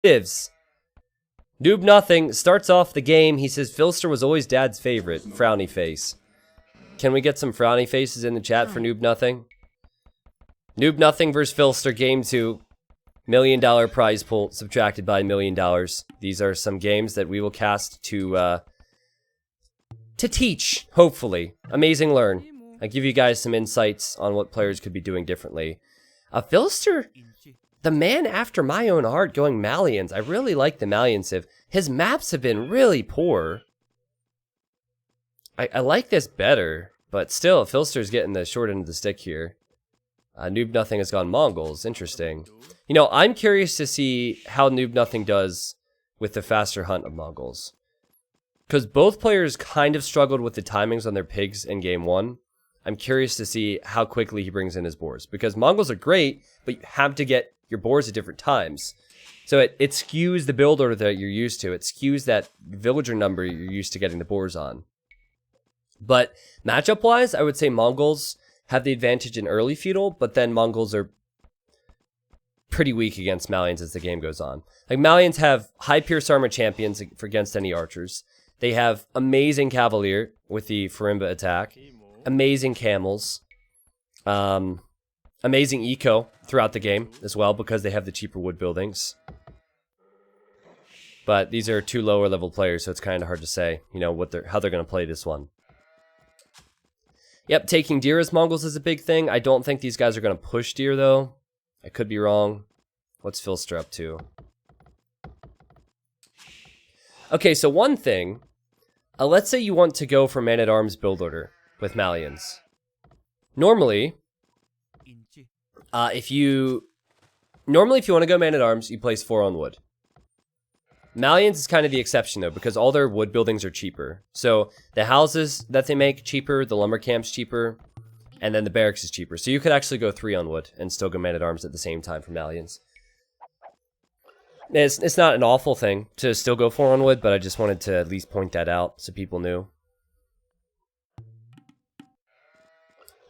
Divs. Noob Nothing starts off the game. He says Philster was always dad's favorite. Frowny face. Can we get some frowny faces in the chat for Noob Nothing? Noob Nothing versus Philster, game 2. $1 million prize pool subtracted by $1 million. These are some games that we will cast to teach, hopefully. Amazing learn. I give you guys some insights on what players could be doing differently. Philster, the man after my own heart, going Malians. I really like the Malian Civ. His maps have been really poor. I like this better, but still, Philster's getting the short end of the stick here. Noob Nothing has gone Mongols. Interesting. You know, I'm curious to see how Noob Nothing does with the faster hunt of Mongols. Because both players kind of struggled with the timings on their pigs in game 1. I'm curious to see how quickly he brings in his boars. Because Mongols are great, but you have to get your boars at different times. So it skews the build order that you're used to. It skews that villager number you're used to getting the boars on. But matchup-wise, I would say Mongols have the advantage in early feudal, but then Mongols are pretty weak against Malians as the game goes on. Like, Malians have high pierce armor champions for against any archers. They have amazing cavalier with the Farimba attack, amazing camels, amazing eco throughout the game as well because they have the cheaper wood buildings. But these are 2 lower level players, so it's kind of hard to say, you know, how they're going to play this one. Yep, taking deer as Mongols is a big thing. I don't think these guys are going to push deer, though. I could be wrong. What's Philster up to? Okay, so one thing. Let's say you want to go for man-at-arms build order with Malians. Normally, if you want to go man-at-arms, you place 4 on wood. Malians is kind of the exception, though, because all their wood buildings are cheaper. So the houses that they make cheaper, the lumber camp's cheaper, and then the barracks is cheaper. So you could actually go 3 on wood and still go man-at-arms at the same time for Malians. It's not an awful thing to still go 4 on wood, but I just wanted to at least point that out so people knew.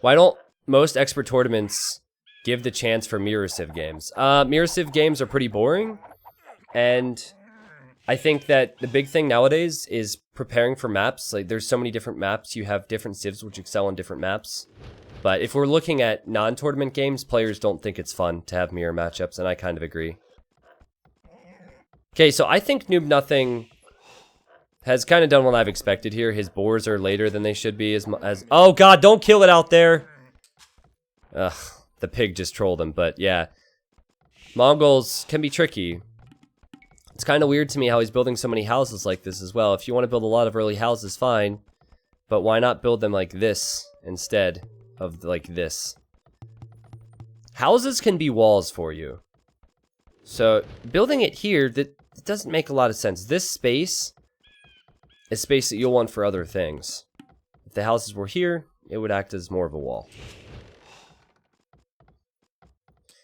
Why don't most expert tournaments give the chance for mirror civ games? Mirror civ games are pretty boring, and I think that the big thing nowadays is preparing for maps. Like, there's so many different maps. You have different civs which excel on different maps. But if we're looking at non-tournament games, players don't think it's fun to have mirror matchups, and I kind of agree. Okay, so I think Noob Nothing has kind of done what I've expected here. His boars are later than they should be. Oh god, don't kill it out there! Ugh, the pig just trolled him, but yeah. Mongols can be tricky. It's kind of weird to me how he's building so many houses like this as well. If you want to build a lot of early houses, fine. But why not build them like this instead of like this? Houses can be walls for you. So building it here, that doesn't make a lot of sense. This space is space that you'll want for other things. If the houses were here, it would act as more of a wall.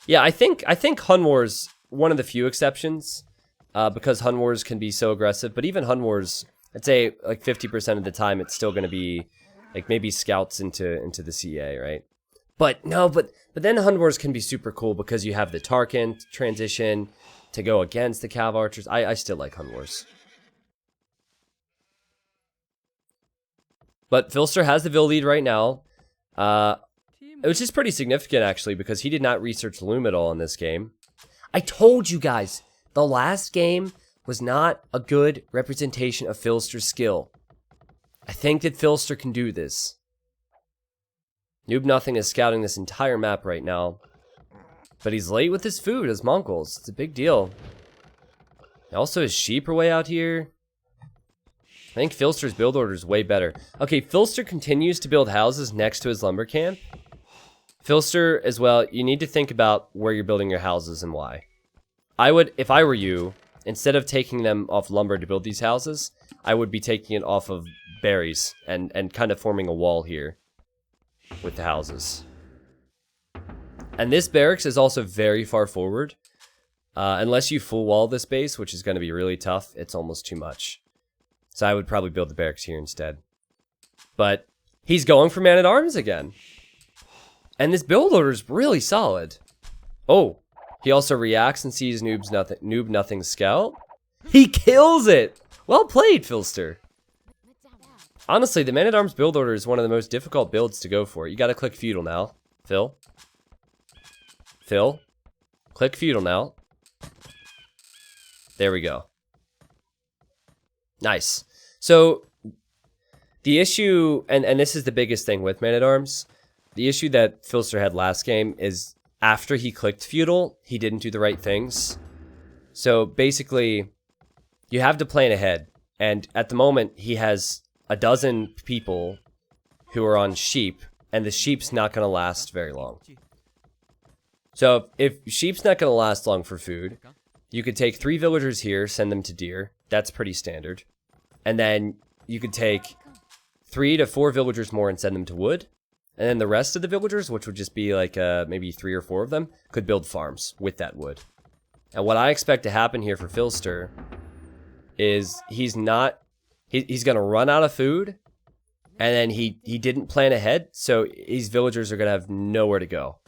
Yeah, I think Hun War's one of the few exceptions. Because Hun Wars can be so aggressive, but even Hun Wars, I'd say like 50% of the time it's still going to be like maybe scouts into the CA, right? But no, but then Hun Wars can be super cool because you have the Tarkin transition to go against the Cav Archers. I still like Hun Wars. But Philster has the Vil lead right now, which is pretty significant actually because he did not research Loom at all in this game. I told you guys. The last game was not a good representation of Philster's skill. I think that Philster can do this. Noob Nothing is scouting this entire map right now. But he's late with his food as Mongols. It's a big deal. Also, his sheep are way out here. I think Philster's build order is way better. Okay, Philster continues to build houses next to his lumber camp. Philster, as well, you need to think about where you're building your houses and why. I would, if I were you, instead of taking them off lumber to build these houses, I would be taking it off of berries and kind of forming a wall here with the houses. And this barracks is also very far forward. Unless you full wall this base, which is going to be really tough, it's almost too much. So I would probably build the barracks here instead. But he's going for man-at-arms again. And this build order is really solid. Oh. He also reacts and sees Noob Nothing's scout. He kills it! Well played, Philster. Honestly, the Man-at-Arms build order is one of the most difficult builds to go for. You gotta click Feudal now. Phil? Click Feudal now. There we go. Nice. So, the issue, and this is the biggest thing with Man-at-Arms, the issue that Philster had last game is after he clicked Feudal, he didn't do the right things. So, basically, you have to plan ahead. And at the moment, he has a dozen people who are on sheep, and the sheep's not going to last very long. So, if sheep's not going to last long for food, you could take 3 villagers here, send them to deer. That's pretty standard. And then you could take 3 to 4 villagers more and send them to wood. And then the rest of the villagers, which would just be like maybe 3 or 4 of them, could build farms with that wood. And what I expect to happen here for Philster is he's going to run out of food, and then he didn't plan ahead, so these villagers are going to have nowhere to go.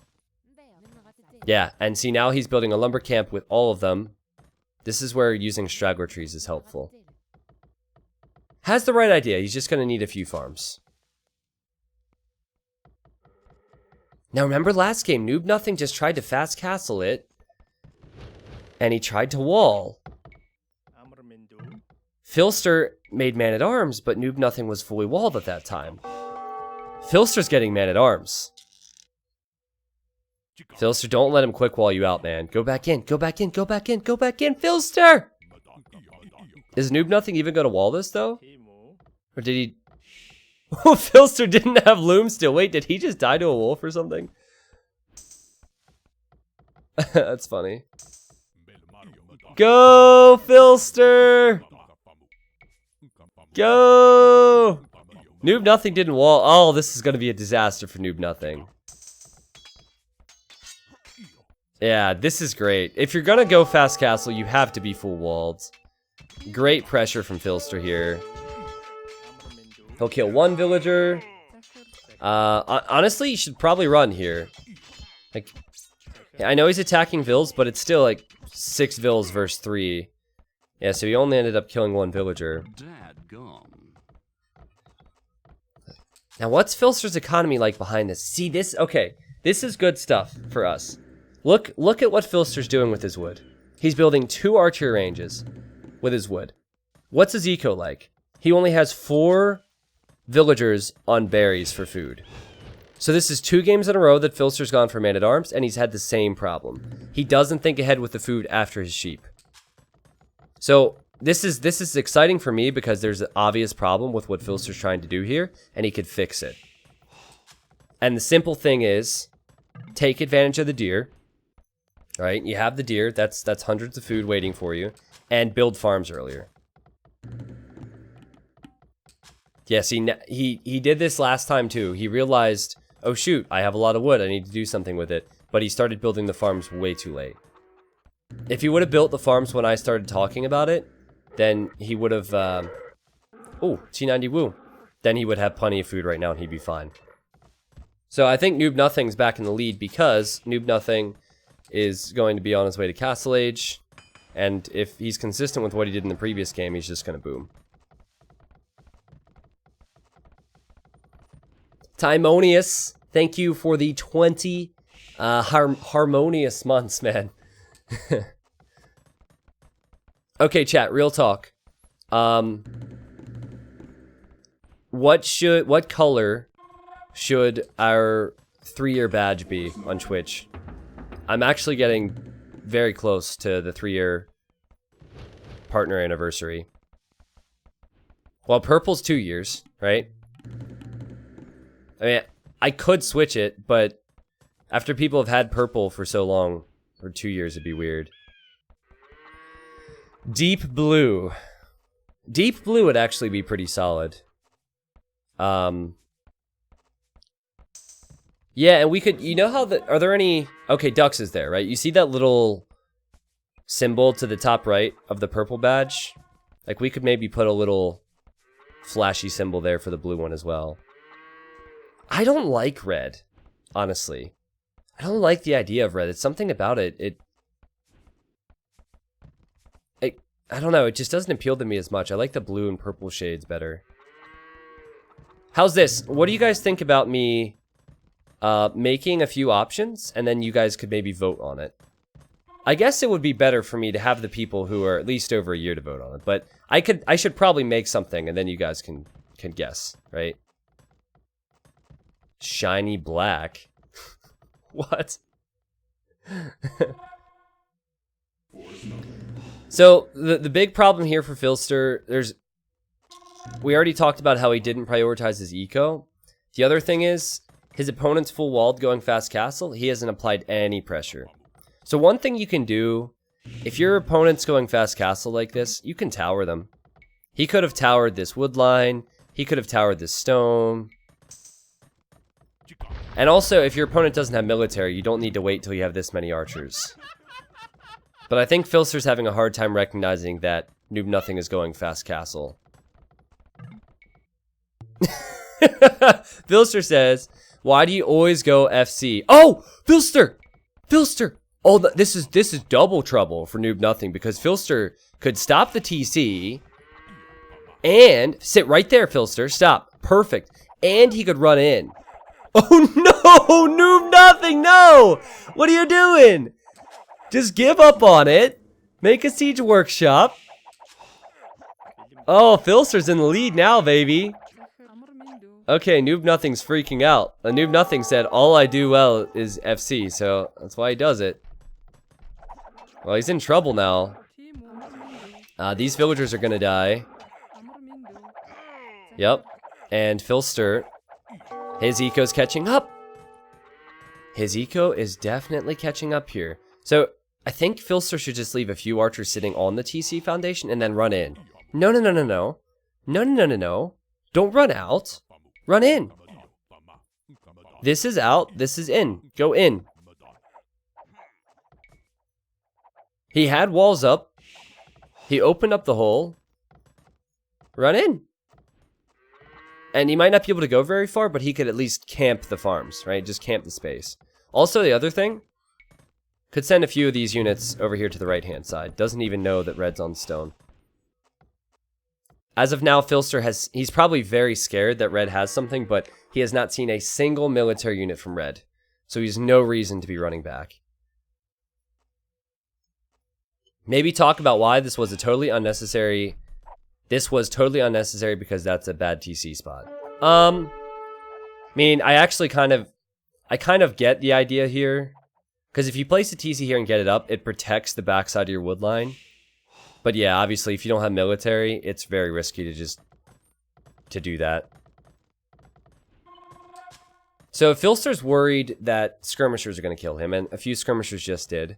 Yeah, and see, now he's building a lumber camp with all of them. This is where using straggler trees is helpful. Has the right idea, he's just going to need a few farms. Now remember last game, Noob Nothing just tried to fast castle it, and he tried to wall. Philster made Man-at-Arms, but Noob Nothing was fully walled at that time. Philster's getting Man-at-Arms. Philster, don't let him quick wall you out, man. Go back in, go back in, go back in, go back in, Philster! Is Noob Nothing even going to wall this, though? Or did he... Oh, Philster didn't have loom still. Wait, did he just die to a wolf or something? That's funny. Go, Philster! Go! Noob Nothing didn't wall. Oh, this is going to be a disaster for Noob Nothing. Yeah, this is great. If you're going to go fast castle, you have to be full walled. Great pressure from Philster here. He'll kill 1 villager. Honestly, you should probably run here. Like, I know he's attacking vills, but it's still like 6 vills versus 3. Yeah, so he only ended up killing 1 villager. Now, what's Philster's economy like behind this? See this? Okay, this is good stuff for us. Look at what Philster's doing with his wood. He's building 2 archery ranges with his wood. What's his eco like? He only has 4 villagers on berries for food. So this is 2 games in a row that Philster's gone for Man-at-Arms, and he's had the same problem. He doesn't think ahead with the food after his sheep. So this is exciting for me because there's an obvious problem with what Philster's trying to do here, and he could fix it. And the simple thing is, take advantage of the deer. Right? You have the deer, that's hundreds of food waiting for you, and build farms earlier. Yeah, see, he did this last time too. He realized, oh shoot, I have a lot of wood, I need to do something with it. But he started building the farms way too late. If he would have built the farms when I started talking about it, then he would have, oh, T90 Woo. Then he would have plenty of food right now and he'd be fine. So I think Noob Nothing's back in the lead because Noob Nothing is going to be on his way to Castle Age. And if he's consistent with what he did in the previous game, he's just going to boom. Timonius, thank you for the 20 harmonious months, man. Okay, chat, real talk. What color should our 3-year badge be on Twitch? I'm actually getting very close to the 3-year partner anniversary. Well, purple's 2 years, right? I mean, I could switch it, but after people have had purple for so long, for 2 years, it'd be weird. Deep blue. Deep blue would actually be pretty solid. Yeah, and we could, you know how are there any, okay, ducks is there, right? You see that little symbol to the top right of the purple badge? Like, we could maybe put a little flashy symbol there for the blue one as well. I don't like red, honestly. I don't like the idea of red. It's something about it. I don't know, it just doesn't appeal to me as much. I like the blue and purple shades better. How's this? What do you guys think about me making a few options, and then you guys could maybe vote on it? I guess it would be better for me to have the people who are at least over a year to vote on it, but I should probably make something, and then you guys can guess, right? Shiny black. What? So the big problem here for Philster, we already talked about how he didn't prioritize his eco. The other thing is, his opponent's full walled going fast castle, he hasn't applied any pressure. So one thing you can do, if your opponent's going fast castle like this, you can tower them. He could have towered this wood line, he could have towered this stone. And also, if your opponent doesn't have military, you don't need to wait till you have this many archers. But I think Philster's having a hard time recognizing that Noob Nothing is going fast castle. Philster says, why do you always go FC? Oh, Philster! Philster! Oh, this is double trouble for Noob Nothing, because Philster could stop the TC and sit right there, Philster. Stop. Perfect. And he could run in. Oh no! Noob Nothing, no! What are you doing? Just give up on it. Make a siege workshop. Oh, Philster's in the lead now, baby. Okay, Noob Nothing's freaking out. Noob Nothing said, all I do well is FC, so that's why he does it. Well, he's in trouble now. These villagers are gonna die. Yep. And Philster, his eco's catching up. His eco is definitely catching up here. So, I think Philster should just leave a few archers sitting on the TC foundation and then run in. No, no, no, no, no. No, no, no, no, no. Don't run out. Run in. This is out. This is in. Go in. He had walls up. He opened up the hole. Run in. And he might not be able to go very far, but he could at least camp the farms, right? Just camp the space. Also, the other thing, could send a few of these units over here to the right-hand side. Doesn't even know that red's on stone. As of now, Philster he's probably very scared that red has something, but he has not seen a single military unit from red. So he has no reason to be running back. Maybe talk about why this was totally unnecessary. This was totally unnecessary because that's a bad TC spot. I mean, I kind of get the idea here. Because if you place a TC here and get it up, it protects the backside of your wood line. But yeah, obviously, if you don't have military, it's very risky to do that. So if Philster's worried that skirmishers are going to kill him, and a few skirmishers just did,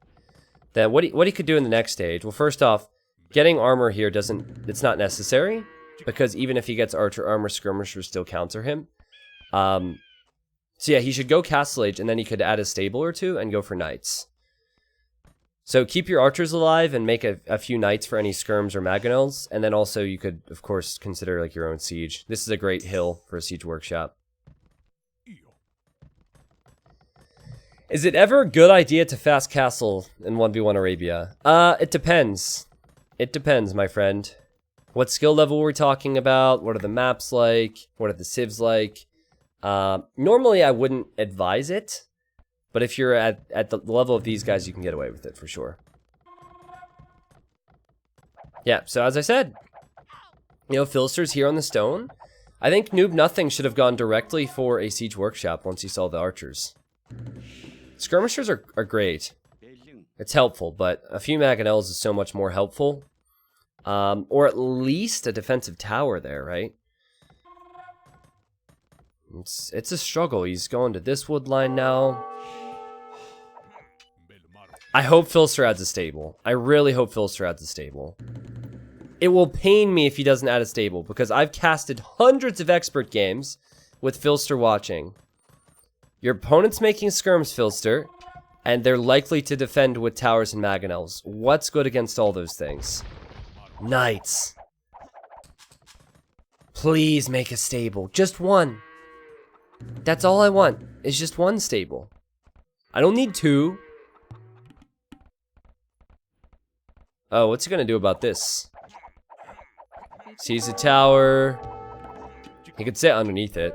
then what he could do in the next stage, well, first off, getting armor here it's not necessary, because even if he gets archer armor, skirmishers still counter him. So yeah, he should go Castle Age, and then he could add a stable or two and go for knights. So keep your archers alive and make a few knights for any skirms or mangonels, and then also you could, of course, consider like your own siege. This is a great hill for a siege workshop. Is it ever a good idea to fast castle in 1v1 Arabia? It depends. It depends, my friend. What skill level are we talking about? What are the maps like? What are the civs like? Normally I wouldn't advise it, but if you're at the level of these guys, you can get away with it for sure. Yeah, so as I said, you know, Philster's here on the stone. I think Noob Nothing should have gone directly for a siege workshop once he saw the archers. Skirmishers are great. It's helpful, but a few mangonels is so much more helpful. Or at least a defensive tower there, right? It's a struggle. He's going to this wood line now. I hope Philster adds a stable. I really hope Philster adds a stable. It will pain me if he doesn't add a stable, because I've casted hundreds of expert games with Philster watching. Your opponent's making skirms, Philster, and they're likely to defend with towers and mangonels. What's good against all those things? Knights. Please make a stable. Just one. That's all I want, is just one stable. I don't need two. Oh, what's he gonna do about this? Sees a tower. He could sit underneath it.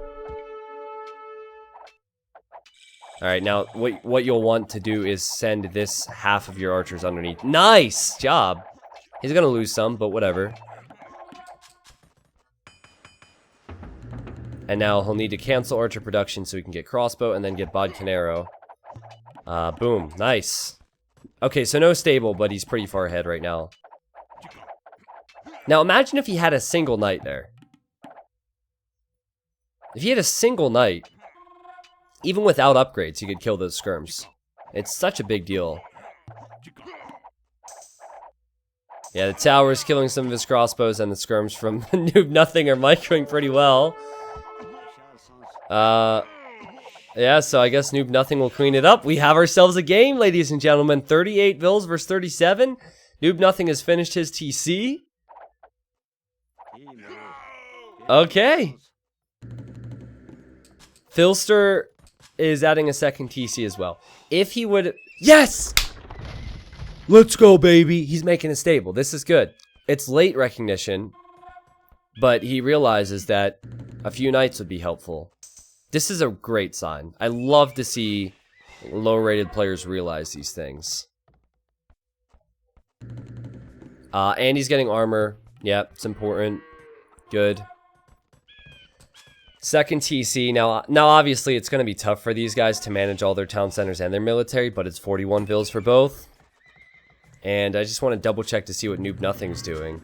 Alright, now what you'll want to do is send this half of your archers underneath. Nice job! He's gonna lose some, but whatever. And now he'll need to cancel archer production so he can get crossbow and then get bodkin arrow. Boom. Nice. Okay, so no stable, but he's pretty far ahead right now. Now imagine if he had a single knight there. If he had a single knight, even without upgrades, he could kill those skirms. It's such a big deal. Yeah, the tower is killing some of his crossbows, and the skirms from Noob Nothing are microing pretty well. Yeah, so I guess Noob Nothing will clean it up. We have ourselves a game, ladies and gentlemen. 38 vills versus 37. Noob Nothing has finished his TC. Okay. Philster is adding a second TC as well. If he would... Yes! Let's go, baby. He's making a stable. This is good. It's late recognition, but he realizes that a few knights would be helpful. This is a great sign. I love to see low-rated players realize these things. And he's getting armor. Yep, it's important. Good. Second TC. Now obviously, it's going to be tough for these guys to manage all their town centers and their military, but it's 41 vills for both. And I just want to double check to see what Noob Nothing's doing.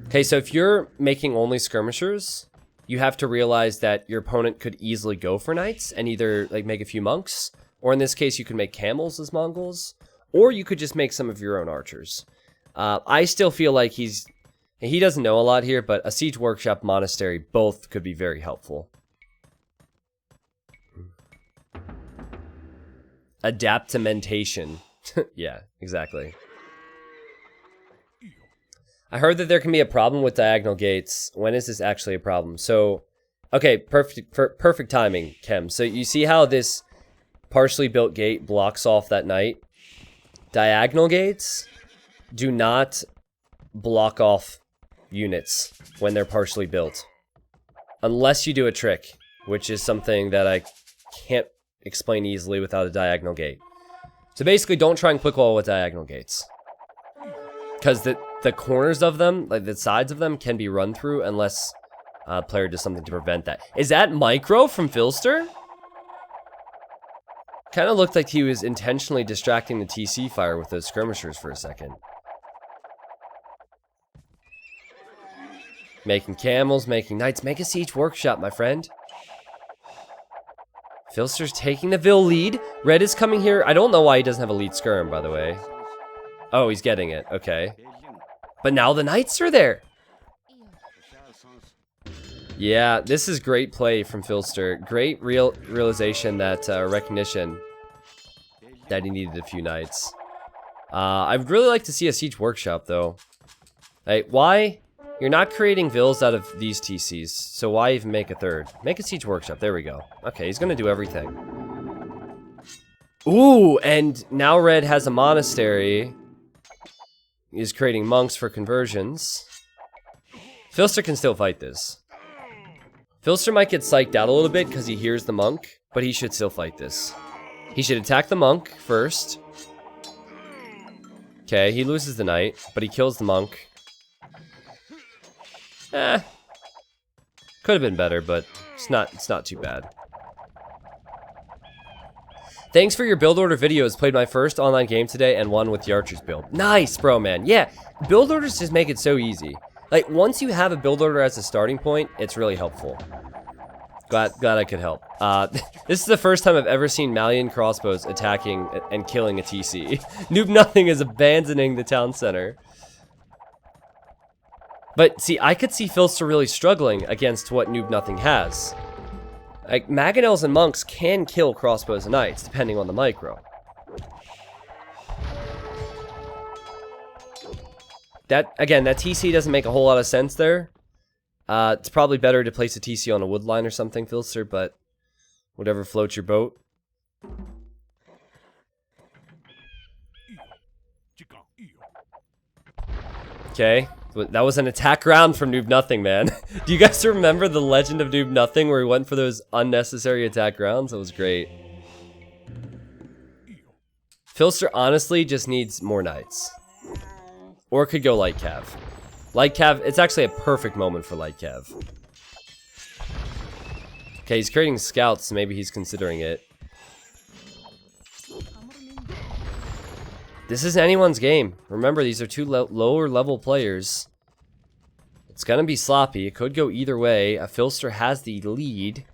Okay, so if you're making only skirmishers, you have to realize that your opponent could easily go for knights and either like make a few monks, or in this case you could make camels as Mongols, or you could just make some of your own archers. I still feel like he doesn't know a lot here, but a siege workshop, monastery, both could be very helpful. Adaptamentation. Yeah, exactly. I heard that there can be a problem with diagonal gates. When is this actually a problem? So, okay, perfect timing, Kem. So you see how this partially built gate blocks off that knight? Diagonal gates do not block off units when they're partially built. Unless you do a trick, which is something that I can't explain easily without a diagonal gate. So basically, don't try and quick wall with diagonal gates. Because the corners of them, like the sides of them, can be run through unless a player does something to prevent that. Is that micro from Philster? Kind of looked like he was intentionally distracting the TC fire with those skirmishers for a second. Making camels, making knights. Make a siege workshop, my friend. Philster's taking the Vill lead. Red is coming here. I don't know why he doesn't have a lead skirm, by the way. Oh, he's getting it. Okay. But now the knights are there. Yeah, this is great play from Philster. Great realization that, recognition that he needed a few knights. I'd really like to see a siege workshop, though. Like, why? You're not creating vills out of these TCs, so why even make a third? Make a siege workshop. There we go. Okay, he's gonna do everything. Ooh, and now Red has a monastery. He's creating monks for conversions. Philster can still fight this. Philster might get psyched out a little bit because he hears the monk, but he should still fight this. He should attack the monk first. Okay, he loses the knight, but he kills the monk. Could have been better, but it's not too bad. Thanks for your build order videos. Played my first online game today and won with the archers build. Nice, bro, man. Yeah, build orders just make it so easy. Like, once you have a build order as a starting point, it's really helpful. Glad I could help. This is the first time I've ever seen Malian crossbows attacking and killing a TC. Noob Nothing is abandoning the town center. But see, I could see Philster really struggling against what Noob Nothing has. Like, Mangonels and monks can kill crossbows and knights, depending on the micro. Again, that TC doesn't make a whole lot of sense there. It's probably better to place a TC on a wood line or something, Philster, but whatever floats your boat. Okay. That was an attack round from Noob Nothing, man. Do you guys remember the Legend of Noob Nothing where he went for those unnecessary attack rounds? That was great. Philster honestly just needs more knights. Or could go light cav. Light cav, it's actually a perfect moment for light cav. Okay, he's creating scouts, so maybe he's considering it. This isn't anyone's game. Remember, these are two lower level players. It's gonna be sloppy. It could go either way. Philster has the lead.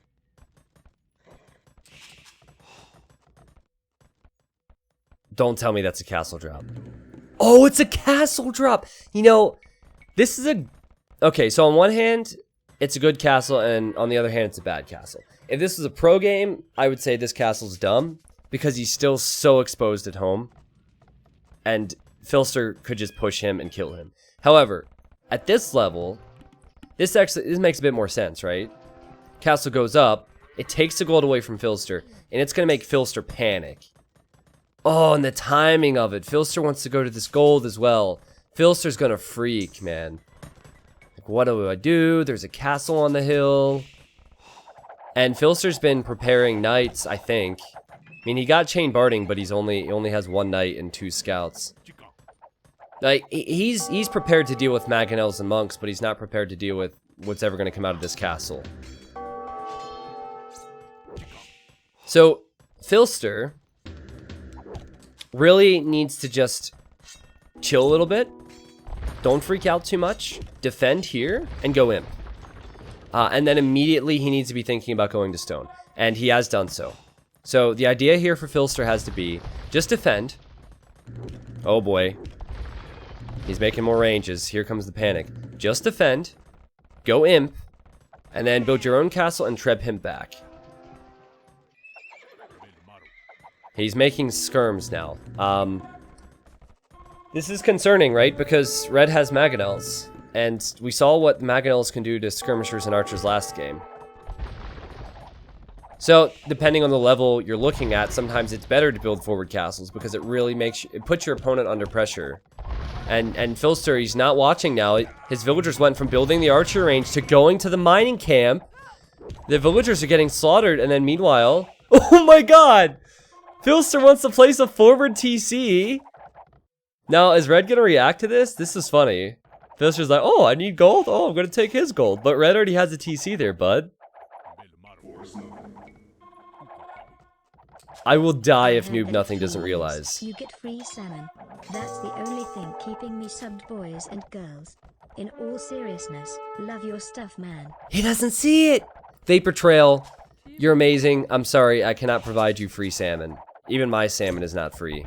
Don't tell me that's a castle drop. Oh, it's a castle drop! You know, this is a... Okay, so on one hand, it's a good castle, and on the other hand, it's a bad castle. If this was a pro game, I would say this castle's dumb, because he's still so exposed at home. And Philster could just push him and kill him. However, at this level, this makes a bit more sense, right? Castle goes up, it takes the gold away from Philster, and it's going to make Philster panic. Oh, and the timing of it. Philster wants to go to this gold as well. Philster's going to freak, man. Like, what do I do? There's a castle on the hill. And Philster's been preparing knights, I think. I mean, he got chain barding, but he only has 1 knight and 2 scouts. Like, he's prepared to deal with mangonels and monks, but he's not prepared to deal with what's ever going to come out of this castle. So, Philster really needs to just chill a little bit. Don't freak out too much. Defend here and go imp. And then immediately he needs to be thinking about going to stone. And he has done so. So the idea here for Philster has to be just defend. Oh boy. He's making more ranges. Here comes the panic. Just defend. Go imp. And then build your own castle and treb him back. He's making skirms now. This is concerning, right? Because red has mangonels. And we saw what mangonels can do to skirmishers and archers last game. So, depending on the level you're looking at, sometimes it's better to build forward castles because it really it puts your opponent under pressure. And Philster, he's not watching now. His villagers went from building the archer range to going to the mining camp. The villagers are getting slaughtered, and then meanwhile... Oh my god! Philster wants to place a forward TC. Now, is red gonna react to this? This is funny. Philster's like, oh, I need gold? Oh, I'm gonna take his gold. But red already has a TC there, bud. I will die if Noob Nothing doesn't realize. You get free salmon. That's the only thing keeping me subbed, boys and girls. In all seriousness, love your stuff, man. He doesn't see it! Vapor Trail, you're amazing. I'm sorry, I cannot provide you free salmon. Even my salmon is not free.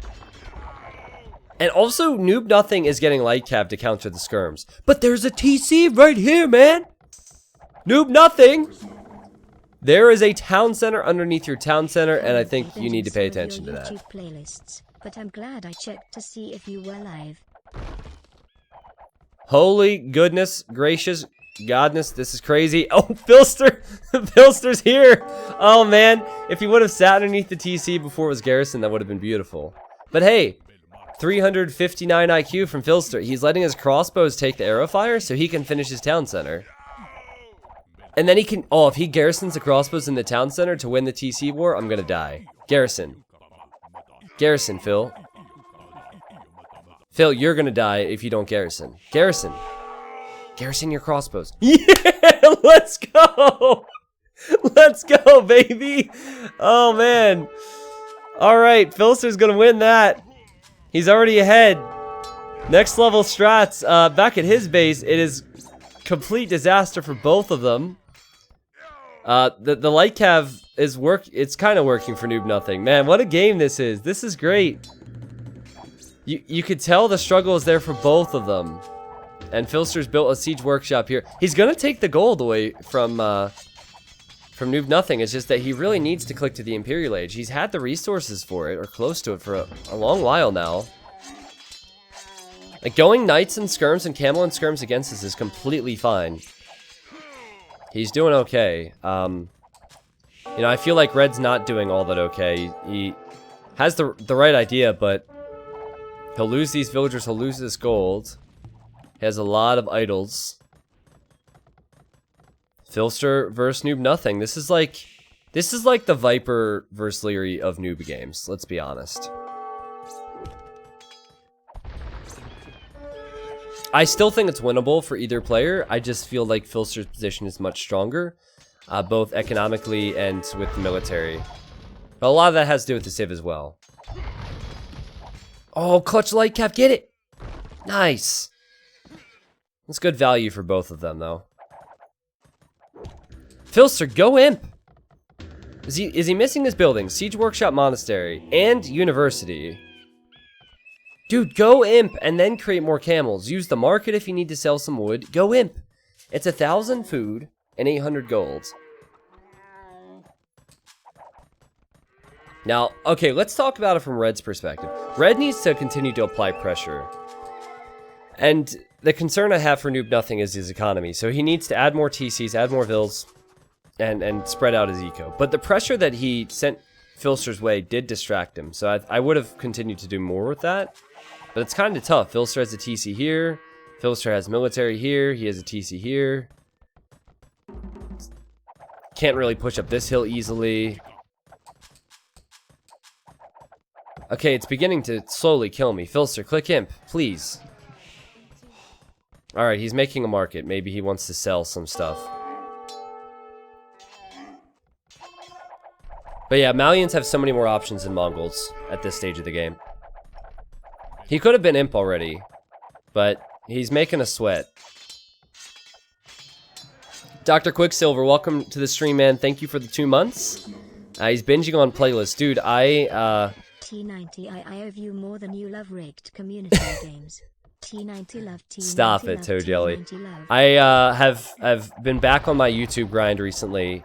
And also, Noob Nothing is getting light cav to counter the skirms. But there's a TC right here, man! Noob Nothing! There is a town center underneath your town center, and I think you need to pay attention to that. Playlists, but I'm glad I checked to see if you were live. Holy goodness gracious godness, this is crazy. Oh, Philster! Philster's here! Oh man, if he would have sat underneath the TC before it was Garrison, that would have been beautiful. But hey, 359 IQ from Philster. He's letting his crossbows take the arrow fire so he can finish his town center. And then he can... Oh, if he garrisons the crossbows in the town center to win the TC war, I'm gonna die. Garrison. Garrison, Phil. Phil, you're gonna die if you don't garrison. Garrison. Garrison your crossbows. Yeah, let's go! Let's go, baby! Oh, man. Alright, Philster's gonna win that. He's already ahead. Next level strats. Back at his base, it is complete disaster for both of them. The light cav is it's kind of working for Noob Nothing. Man, what a game this is. This is great. You could tell the struggle is there for both of them. And Philster's built a siege workshop here. He's gonna take the gold away from Noob Nothing. It's just that he really needs to click to the Imperial Age. He's had the resources for it, or close to it, for a long while now. Like, going knights and skirms and camel and skirms against this is completely fine. He's doing okay. You know, I feel like red's not doing all that okay. He has the right idea, but he'll lose these villagers, he'll lose this gold. Has a lot of idols. Philster versus Noob Nothing. This is like the Viper versus Leary of noob games. Let's be honest. I still think it's winnable for either player. I just feel like Philster's position is much stronger, both economically and with the military. But a lot of that has to do with the Civ as well. Oh, clutch light cap, get it! Nice. That's good value for both of them, though. Philster, go imp! Is he missing his building? Siege Workshop Monastery and University. Dude, go imp and then create more camels. Use the market if you need to sell some wood. Go imp. It's 1,000 food and 800 gold. Now, okay, let's talk about it from Red's perspective. Red needs to continue to apply pressure. And the concern I have for Noob Nothing is his economy. So he needs to add more TCs, add more vills, and spread out his eco. But the pressure that he sent Philster's way did distract him. So I would have continued to do more with that. But it's kind of tough. Philster has a TC here. Philster has military here. He has a TC here. Can't really push up this hill easily. Okay, it's beginning to slowly kill me. Philster, click imp, please. Alright, he's making a market. Maybe he wants to sell some stuff. But yeah, Malians have so many more options than Mongols at this stage of the game. He could have been imp already, but he's making a sweat. Dr. Quicksilver, welcome to the stream, man. Thank you for the 2 months. He's binging on playlists. Dude, T90, I owe you more than you love rigged community games. T90 love, T90 Stop it, love, Toe Jelly. T90 love. I have been back on my YouTube grind recently,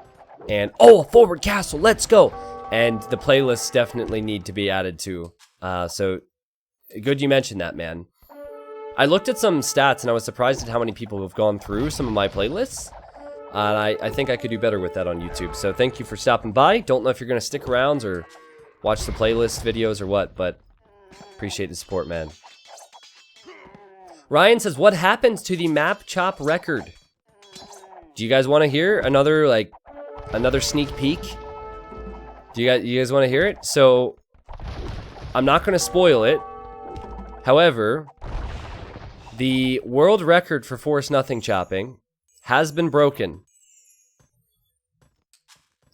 and oh, a forward castle, let's go! And the playlists definitely need to be added to. So good you mentioned that, man. I looked at some stats and I was surprised at how many people have gone through some of my playlists. And I think I could do better with that on YouTube. So thank you for stopping by. Don't know if you're going to stick around or watch the playlist videos or what, but appreciate the support, man. Ryan says, what happened to the map chop record? Do you guys want to hear another sneak peek? Do you guys want to hear it? So I'm not going to spoil it. However, the world record for Forest Nothing chopping has been broken.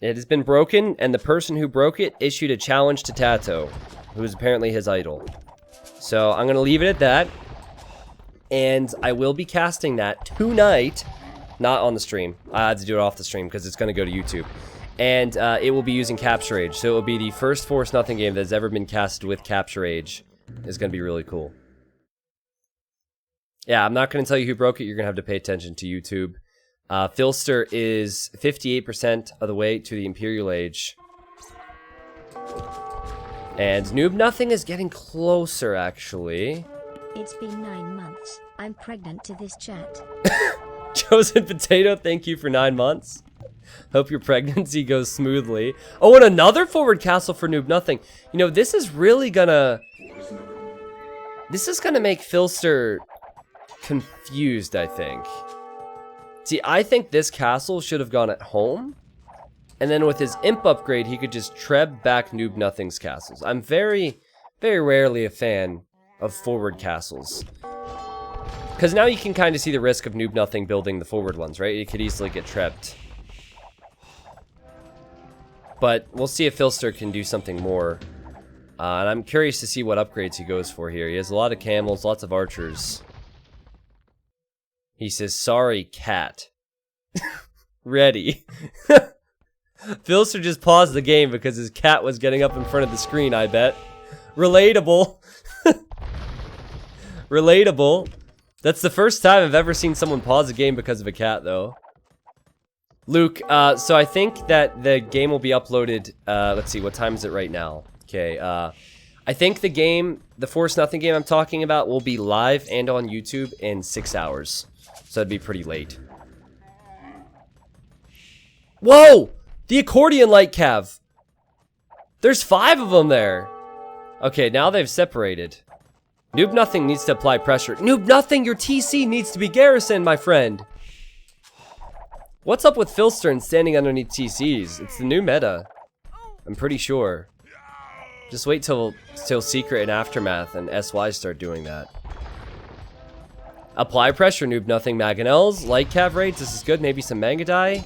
It has been broken, and the person who broke it issued a challenge to Tato, who is apparently his idol. So I'm going to leave it at that. And I will be casting that tonight, not on the stream. I had to do it off the stream because it's going to go to YouTube. And it will be using Capture Age. So it will be the first Forest Nothing game that has ever been casted with Capture Age. It's going to be really cool. Yeah, I'm not going to tell you who broke it. You're going to have to pay attention to YouTube. Philster is 58% of the way to the Imperial Age. And Noob Nothing is getting closer, actually. It's been 9 months. I'm pregnant to this chat. Chosen Potato, thank you for 9 months. Hope your pregnancy goes smoothly. Oh, and another forward castle for Noob Nothing. You know, this is really gonna... This is gonna make Philster confused, I think. See, I think this castle should have gone at home. And then with his imp upgrade, he could just treb back Noob Nothing's castles. I'm very, very rarely a fan of forward castles. Because now you can kind of see the risk of Noob Nothing building the forward ones, right? It could easily get trebbed. But we'll see if Philster can do something more. And I'm curious to see what upgrades he goes for here. He has a lot of camels, lots of archers. He says, sorry, cat. Ready. Philster just paused the game because his cat was getting up in front of the screen, I bet. Relatable. Relatable. That's the first time I've ever seen someone pause a game because of a cat, though. Luke, so I think that the game will be uploaded, let's see, what time is it right now? Okay, I think the game, the Forest Nothing game I'm talking about, will be live and on YouTube in 6 hours. So that'd be pretty late. Whoa! The accordion light cav! There's 5 of them there! Okay, now they've separated. Noob Nothing needs to apply pressure. Noob Nothing, your TC needs to be garrisoned, my friend. What's up with Philster and standing underneath TCs? It's the new meta. I'm pretty sure. Just wait till Secret and Aftermath and SY start doing that. Apply pressure, Noob Nothing, Mangonels, light cav raids, this is good, maybe some Mangadai.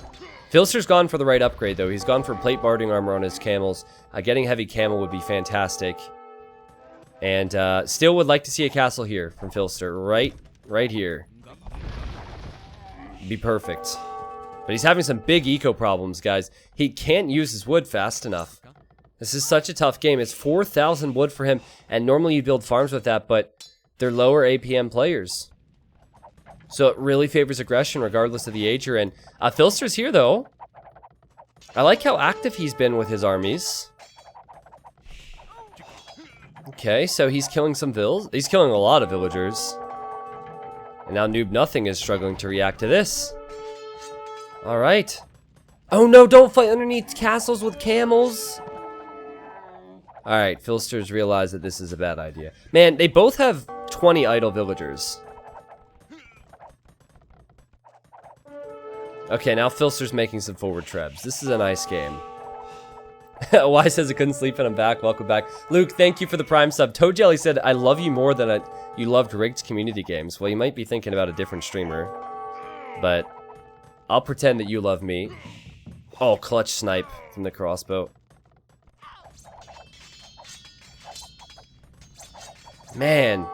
Philster's gone for the right upgrade though, he's gone for plate barding armor on his camels. Getting heavy camel would be fantastic. And still would like to see a castle here from Philster, right here. Be perfect. But he's having some big eco problems, guys. He can't use his wood fast enough. This is such a tough game. It's 4,000 wood for him, and normally you build farms with that, but they're lower APM players. So it really favors aggression regardless of the age you're in. Philster's here, though. I like how active he's been with his armies. Okay, so he's killing some vills. He's killing a lot of villagers. And now Noob Nothing is struggling to react to this. Alright. Oh no, don't fight underneath castles with camels. Alright, Philster's realized that this is a bad idea. Man, they both have 20 idle villagers. Okay, now Philster's making some forward trebs. This is a nice game. Y says I couldn't sleep and I'm back. Welcome back. Luke, thank you for the Prime sub. Toe Jelly said, I love you more than you loved rigged community games. Well, you might be thinking about a different streamer. But I'll pretend that you love me. Oh, clutch snipe from the crossbow. Man.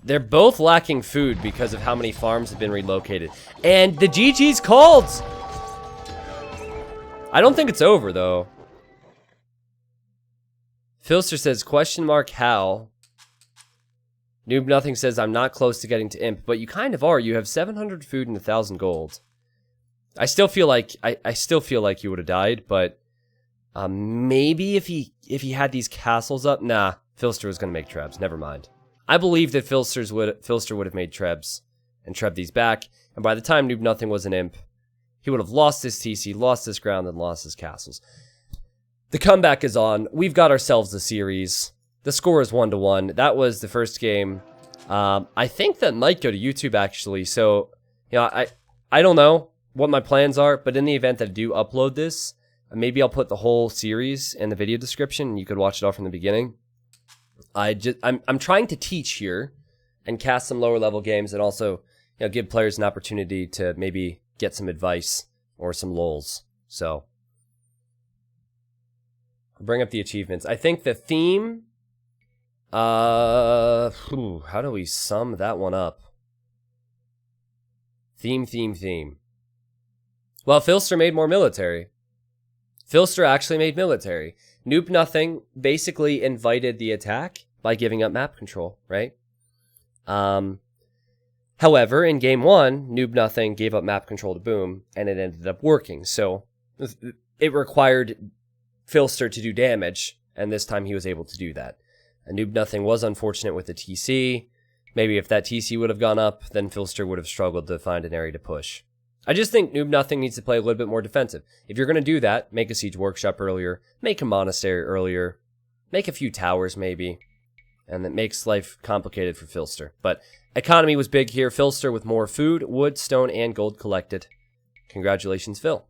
They're both lacking food because of how many farms have been relocated. And the GG's called! I don't think it's over, though. Philster says, question mark, how? Noob Nothing says, I'm not close to getting to imp, but you kind of are. You have 700 food and 1,000 gold. I still feel like, I still feel like you would have died, but maybe if he had these castles up, nah, Philster was going to make trebs. Never mind. I believe that Philster would have made trebs and trebbed these back, and by the time Noob Nothing was an imp, he would have lost his TC, lost his ground, and lost his castles. The comeback is on. We've got ourselves a series. The score is 1-1. That was the first game. I think that might go to YouTube, actually. So, you know, I don't know what my plans are, but in the event that I do upload this, maybe I'll put the whole series in the video description, and you could watch it all from the beginning. I'm trying to teach here and cast some lower level games, and also, you know, give players an opportunity to maybe get some advice or some lols. So I'll bring up the achievements. I think the theme, how do we sum that one up? Theme. Well, Philster made more military. Philster actually made military. Noob Nothing basically invited the attack by giving up map control, right? However, in game 1, Noob Nothing gave up map control to Boom, and it ended up working. So it required Philster to do damage, and this time he was able to do that. And Noob Nothing was unfortunate with the TC. Maybe if that TC would have gone up, then Philster would have struggled to find an area to push. I just think Noob Nothing needs to play a little bit more defensive. If you're going to do that, make a siege workshop earlier, make a monastery earlier, make a few towers maybe, and that makes life complicated for Philster. But economy was big here. Philster with more food, wood, stone, and gold collected. Congratulations, Phil.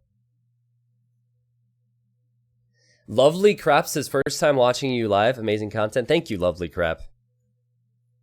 Lovely Crap says, first time watching you live. Amazing content. Thank you, Lovely Crap.